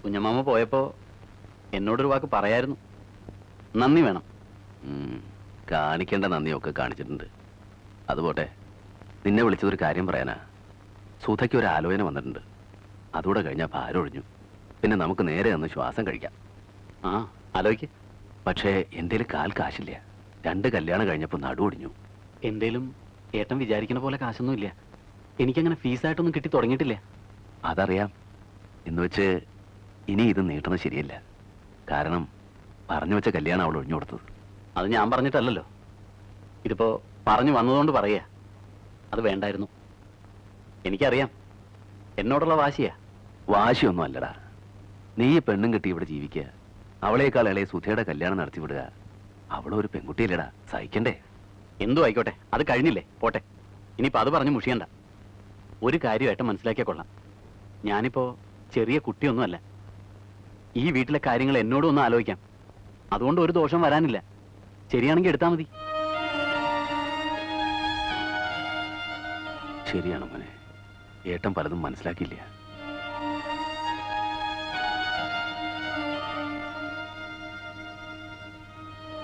കുഞ്ഞമ്മാമ പോയപ്പോ എന്നോടൊരു വാക്ക് പറയായിരുന്നു. നന്ദി വേണം. കാണിക്കേണ്ട നന്ദിയൊക്കെ കാണിച്ചിട്ടുണ്ട്. അതുപോട്ടെ, നിന്നെ വിളിച്ചതൊരു കാര്യം പറയാനാ. സുധയ്ക്ക് ഒരു ആലോചന വന്നിട്ടുണ്ട്. അതുകൂടെ കഴിഞ്ഞാൽ ഭാരം ഒഴിഞ്ഞു. പിന്നെ നമുക്ക് നേരെ ഒന്ന് ശ്വാസം കഴിക്കാം. ആ, ആലോചിക്ക്. പക്ഷേ എൻ്റെ കാൽ കാശില്ല. 2 കല്യാണം കഴിഞ്ഞപ്പോൾ നടുവൊടിഞ്ഞു. എന്തേലും ഏട്ടൻ വിചാരിക്കുന്ന പോലെ കാശൊന്നും ഇല്ല. എനിക്കങ്ങനെ ഫീസായിട്ടൊന്നും കിട്ടി തുടങ്ങിയിട്ടില്ല. അതറിയാം. എന്ന് വെച്ച് ഇനി ഇത് നീട്ടണം ശരിയല്ല. കാരണം പറഞ്ഞു വെച്ച കല്യാണം അവൾ ഒഴിഞ്ഞു കൊടുത്തത്. അത് ഞാൻ പറഞ്ഞിട്ടല്ലല്ലോ. ഇതിപ്പോ പറഞ്ഞു വന്നതുകൊണ്ട് പറയാ. അത് വേണ്ടായിരുന്നു. എനിക്കറിയാം, എന്നോടുള്ള വാശിയാ. വാശിയൊന്നും അല്ലടാ. നീ പെണ്ണും കെട്ടി ഇവിടെ ജീവിക്കുക. അവളേക്കാൾ ഇളയ സുധയുടെ കല്യാണം നടത്തി വിടുക. അവളൊരു പെൺകുട്ടിയല്ലേടാ, സഹിക്കണ്ടേ? എന്തു ആയിക്കോട്ടെ, അത് കഴിഞ്ഞില്ലേ, പോട്ടെ. ഇനിയിപ്പോൾ അത് പറഞ്ഞ് മുഷിയണ്ട. ഒരു കാര്യമായിട്ട് മനസ്സിലാക്കിയാൽ കൊള്ളാം. ഞാനിപ്പോ ചെറിയ കുട്ടിയൊന്നുമല്ല. ഈ വീട്ടിലെ കാര്യങ്ങൾ എന്നോടും ഒന്ന് ആലോചിക്കാം. അതുകൊണ്ട് ഒരു ദോഷം വരാനില്ല. ശരിയാണെങ്കിൽ എടുത്താൽ മതി. ശരിയാണ് മോനെ. ഏട്ടൻ പലതും മനസ്സിലാക്കിയില്ല.